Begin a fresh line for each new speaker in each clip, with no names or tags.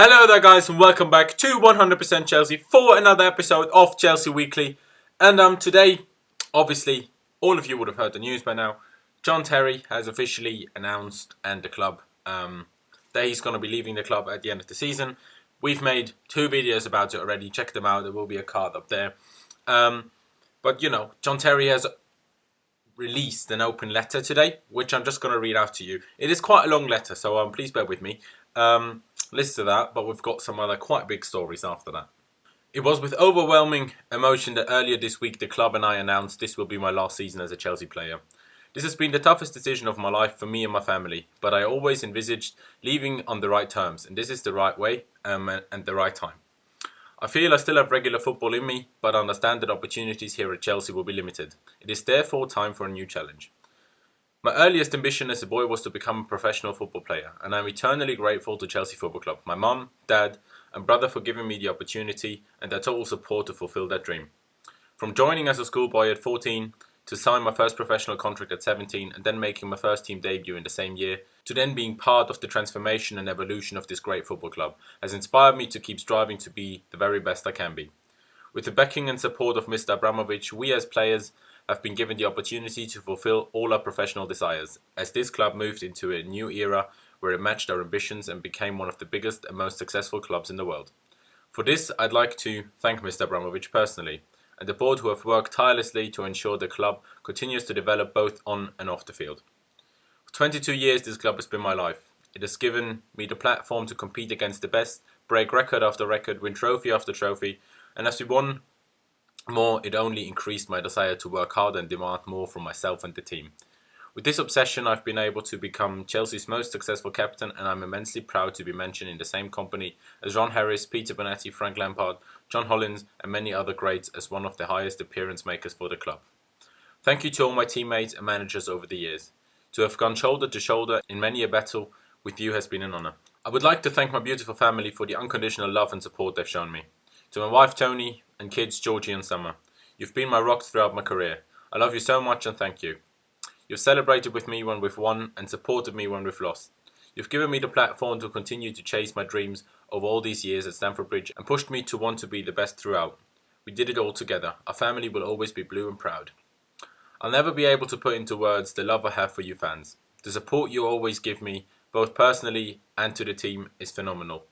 Hello there guys and welcome back to 100% Chelsea for another episode of Chelsea Weekly. And today, obviously, all of you would have heard the news by now. John Terry has officially announced and the club that he's going to be leaving the club at the end of the season. We've made 2 videos about it already. Check them out. There will be a card up there. But you know, John Terry has released an open letter today, which I'm just going to read out to you. It is quite a long letter, so please bear with me. Listen to that, but we've got some other quite big stories after that. It was with overwhelming emotion that earlier this week the club and I announced this will be my last season as a Chelsea player. This has been the toughest decision of my life for me and my family, but I always envisaged leaving on the right terms, and this is the right way and the right time. I feel I still have regular football in me, but I understand that opportunities here at Chelsea will be limited. It is therefore time for a new challenge. My earliest ambition as a boy was to become a professional football player, and I'm eternally grateful to Chelsea Football Club, my mum, dad and brother for giving me the opportunity and their total support to fulfill that dream. From joining as a schoolboy at 14, to sign my first professional contract at 17 and then making my first team debut in the same year, to then being part of the transformation and evolution of this great football club, has inspired me to keep striving to be the very best I can be. With the backing and support of Mr. Abramovich, we as players have been given the opportunity to fulfill all our professional desires, as this club moved into a new era where it matched our ambitions and became one of the biggest and most successful clubs in the world. For this, I'd like to thank Mr. Abramovich personally, and the board who have worked tirelessly to ensure the club continues to develop both on and off the field. For 22 years, this club has been my life. It has given me the platform to compete against the best, break record after record, win trophy after trophy, and as we won more, it only increased my desire to work hard and demand more from myself and the team. With this obsession, I've been able to become Chelsea's most successful captain, and I'm immensely proud to be mentioned in the same company as Ron Harris, Peter Bonetti, Frank Lampard, John Hollins and many other greats as one of the highest appearance makers for the club. Thank you to all my teammates and managers over the years. To have gone shoulder to shoulder in many a battle with you has been an honour. I would like to thank my beautiful family for the unconditional love and support they've shown me. To my wife Tony and kids Georgie and Summer, you've been my rocks throughout my career. I love you so much and thank you. You've celebrated with me when we've won and supported me when we've lost. You've given me the platform to continue to chase my dreams over all these years at Stamford Bridge and pushed me to want to be the best throughout. We did it all together. Our family will always be blue and proud. I'll never be able to put into words the love I have for you fans. The support you always give me, both personally and to the team, is phenomenal.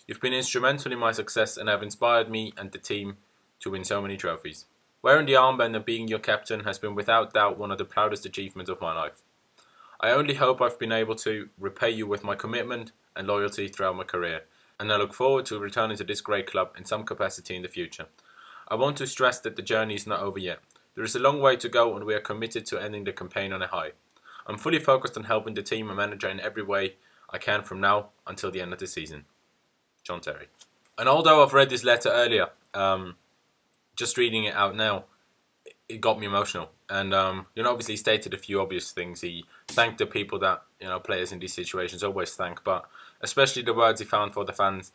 You've been instrumental in my success and have inspired me and the team to win so many trophies. Wearing the armband and being your captain has been without doubt one of the proudest achievements of my life. I only hope I've been able to repay you with my commitment and loyalty throughout my career, and I look forward to returning to this great club in some capacity in the future. I want to stress that the journey is not over yet. There is a long way to go and we are committed to ending the campaign on a high. I'm fully focused on helping the team and manager in every way I can from now until the end of the season. John Terry. And although I've read this letter earlier, just reading it out now, it got me emotional. And obviously he stated a few obvious things. He thanked the people that players in these situations always thank, but especially the words he found for the fans,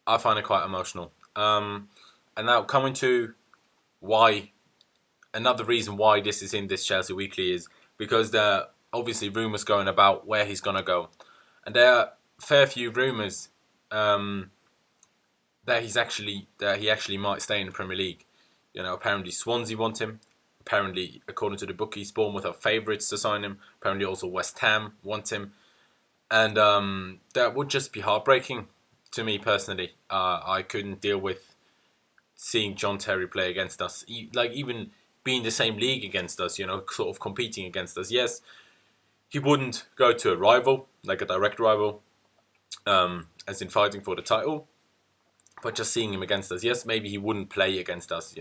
I find it quite emotional. And now coming to why, another reason why this is in this Chelsea Weekly is because there are obviously rumours going about where he's going to go, and there are a fair few rumours that he actually might stay in the Premier League. Apparently Swansea want him. Apparently, according to the bookies, Bournemouth are favourites to sign him. Apparently also West Ham want him. And that would just be heartbreaking to me personally. I couldn't deal with seeing John Terry play against us. Even being the same league against us, sort of competing against us. Yes, he wouldn't go to a rival, like a direct rival, as in fighting for the title. But just seeing him against us, yes, maybe he wouldn't play against us,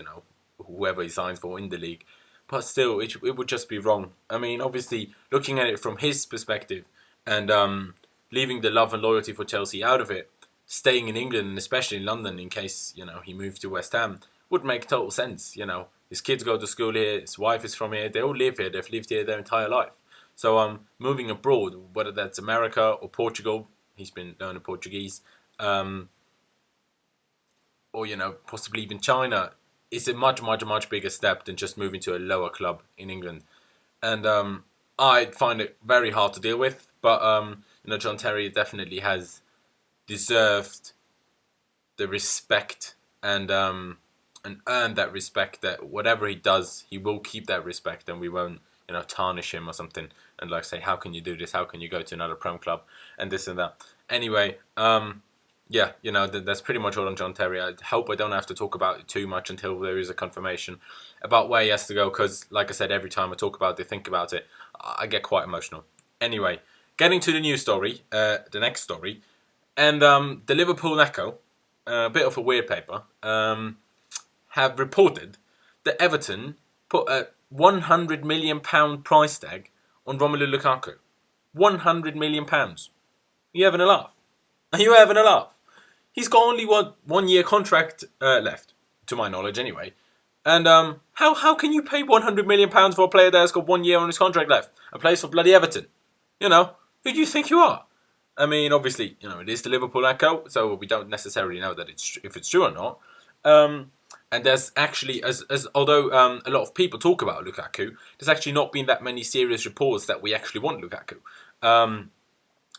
whoever he signs for in the league. But still, it would just be wrong. I mean, obviously, looking at it from his perspective and leaving the love and loyalty for Chelsea out of it, staying in England and especially in London in case, he moved to West Ham, would make total sense. His kids go to school here, his wife is from here, they all live here, they've lived here their entire life. So moving abroad, whether that's America or Portugal, he's been learning Portuguese, or possibly even China, is a much bigger step than just moving to a lower club in England. And I find it very hard to deal with, but John Terry definitely has deserved the respect and earned that respect. That whatever he does, he will keep that respect, and we won't tarnish him or something and like say, how can you do this? How can you go to another Prem club and this and that? Anyway, yeah, that's pretty much all on John Terry. I hope I don't have to talk about it too much until there is a confirmation about where he has to go, because, like I said, every time I talk about it, think about it, I get quite emotional. Anyway, getting to the news story, the next story, and the Liverpool Echo, a bit of a weird paper, have reported that Everton put a £100 million price tag on Romelu Lukaku. £100 million. Are you having a laugh? Are you having a laugh? He's got only one year contract left, to my knowledge anyway. And how can you pay £100 million for a player that's got 1 year on his contract left and plays for bloody Everton? Who do you think you are? I mean, obviously, it is the Liverpool Echo, so we don't necessarily know that if it's true or not. And there's actually, although a lot of people talk about Lukaku, there's actually not been that many serious reports that we actually want Lukaku.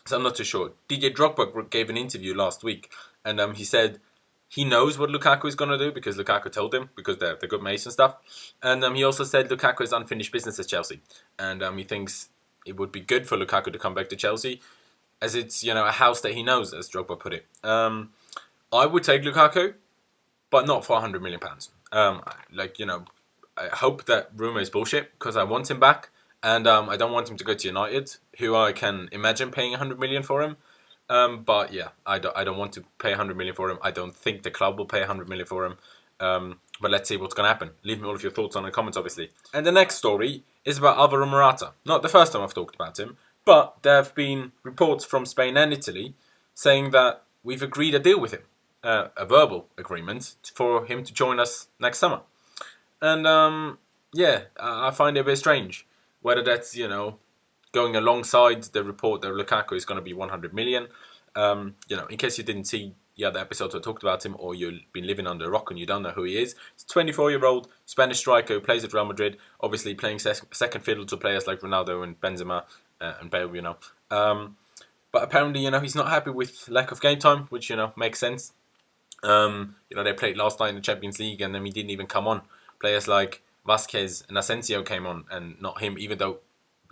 So I'm not too sure. DJ Drogba gave an interview last week, and he said he knows what Lukaku is going to do because Lukaku told him, because they're good mates and stuff. And he also said Lukaku is unfinished business at Chelsea, and he thinks it would be good for Lukaku to come back to Chelsea, as it's a house that he knows, as Drogba put it. I would take Lukaku, but not for £100 million. I hope that rumour is bullshit, because I want him back. And I don't want him to go to United, who I can imagine paying £100 million for him. But yeah, I don't want to pay £100 million for him. I don't think the club will pay £100 million for him. But let's see what's going to happen. Leave me all of your thoughts on the comments, obviously. And the next story is about Alvaro Morata. Not the first time I've talked about him, but there have been reports from Spain and Italy saying that we've agreed a deal with him, a verbal agreement for him to join us next summer. And yeah, I find it a bit strange. Whether that's, going alongside the report that Lukaku is going to be 100 million. In case you didn't see the other episodes I talked about him, or you've been living under a rock and you don't know who he is. He's a 24-year-old Spanish striker who plays at Real Madrid, obviously playing second fiddle to players like Ronaldo and Benzema and Bale, But apparently, he's not happy with lack of game time, which, makes sense. They played last night in the Champions League and then he didn't even come on. Players like Vasquez and Asensio came on and not him, even though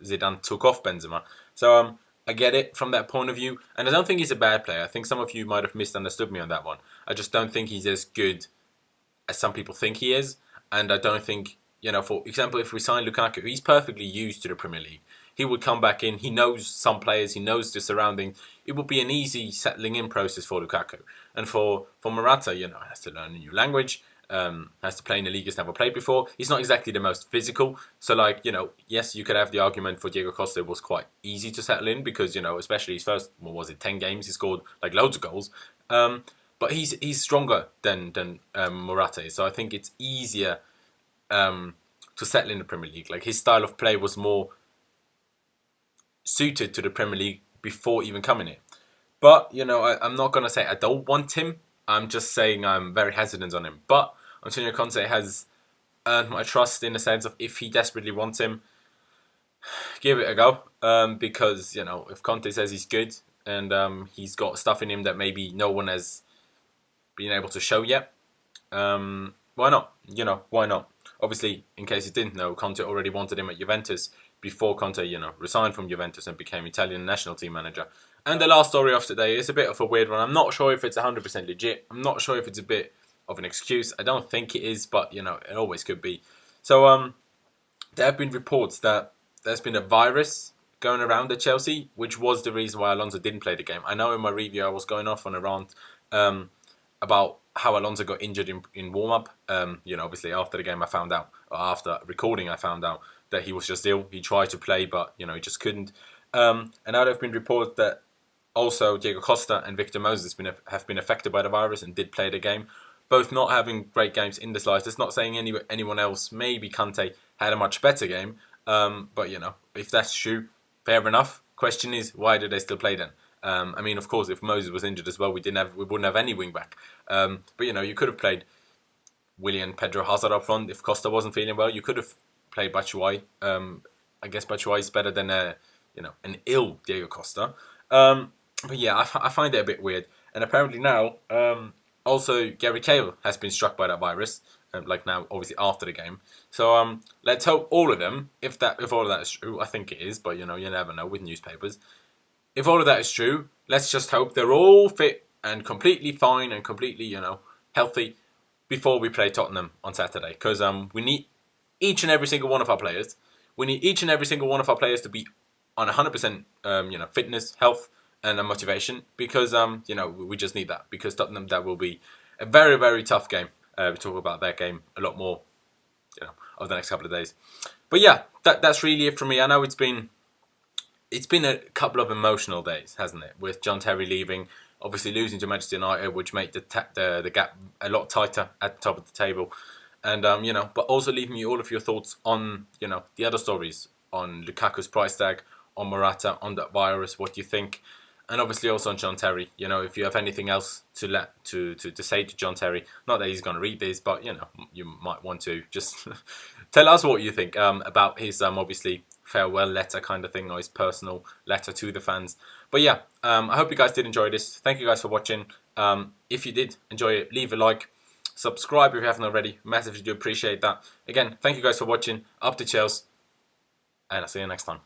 Zidane took off Benzema. So I get it from that point of view. And I don't think he's a bad player. I think some of you might have misunderstood me on that one. I just don't think he's as good as some people think he is. And I don't think, for example, if we sign Lukaku, he's perfectly used to the Premier League. He would come back in. He knows some players. He knows the surroundings. It would be an easy settling in process for Lukaku. And for Morata, has to learn a new language. Has to play in a league he's never played before. He's not exactly the most physical. So, yes, you could have the argument for Diego Costa. It was quite easy to settle in because, especially his first, 10 games, he scored, loads of goals. But he's stronger than Morata is. So I think it's easier to settle in the Premier League. His style of play was more suited to the Premier League before even coming in. But, I'm not going to say I don't want him. I'm just saying I'm very hesitant on him. But Antonio Conte has earned my trust in the sense of if he desperately wants him, give it a go. Because, if Conte says he's good and he's got stuff in him that maybe no one has been able to show yet, why not? Why not? Obviously, in case you didn't know, Conte already wanted him at Juventus before Conte, resigned from Juventus and became Italian national team manager. And the last story of today is a bit of a weird one. I'm not sure if it's 100% legit. I'm not sure if it's a bit of an excuse. I don't think it is, but, it always could be. So, there have been reports that there's been a virus going around at Chelsea, which was the reason why Alonso didn't play the game. I know in my review I was going off on a rant about how Alonso got injured in warm-up. Obviously after the game I found out, or after recording I found out that he was just ill. He tried to play, but, he just couldn't. And now there have been reports that also Diego Costa and Victor Moses have been affected by the virus and did play the game. Both not having great games in the slightest. Not saying anyone else, maybe Kante, had a much better game. But, if that's true, fair enough. Question is, why do they still play then? Of course, if Moses was injured as well, we wouldn't have any wing back. But, you could have played Willian Pedro Hazard up front if Costa wasn't feeling well. You could have played Batshuayi. I guess Batshuayi is better than an ill Diego Costa. But yeah, I find it a bit weird. and apparently now also Gary Cahill has been struck by that virus. Like now, obviously after the game. So let's hope all of them, if all of that is true, I think it is, but you never know with newspapers. If all of that is true, let's just hope they're all fit and completely fine and completely healthy before we play Tottenham on Saturday. Because we need each and every single one of our players. We need each and every single one of our players to be on 100% fitness, health, and motivation. Because we just need that. Because Tottenham, that will be a very, very tough game. We talk about that game a lot more, over the next couple of days. But yeah, that's really it from me. I know it's been a couple of emotional days, hasn't it? With John Terry leaving, obviously losing to Manchester United, which made the gap a lot tighter at the top of the table, and but also leaving me all of your thoughts on the other stories, on Lukaku's price tag, on Morata, on that virus. What do you think? And obviously also on John Terry. If you have anything else to say to John Terry, not that he's going to read this, but you might want to just tell us what you think about his obviously farewell letter kind of thing, or his personal letter to the fans. But yeah, I hope you guys did enjoy this. Thank you guys for watching. If you did enjoy it, leave a like, subscribe if you haven't already. Massively do appreciate that. Again, thank you guys for watching. Up to Chelsea, and I'll see you next time.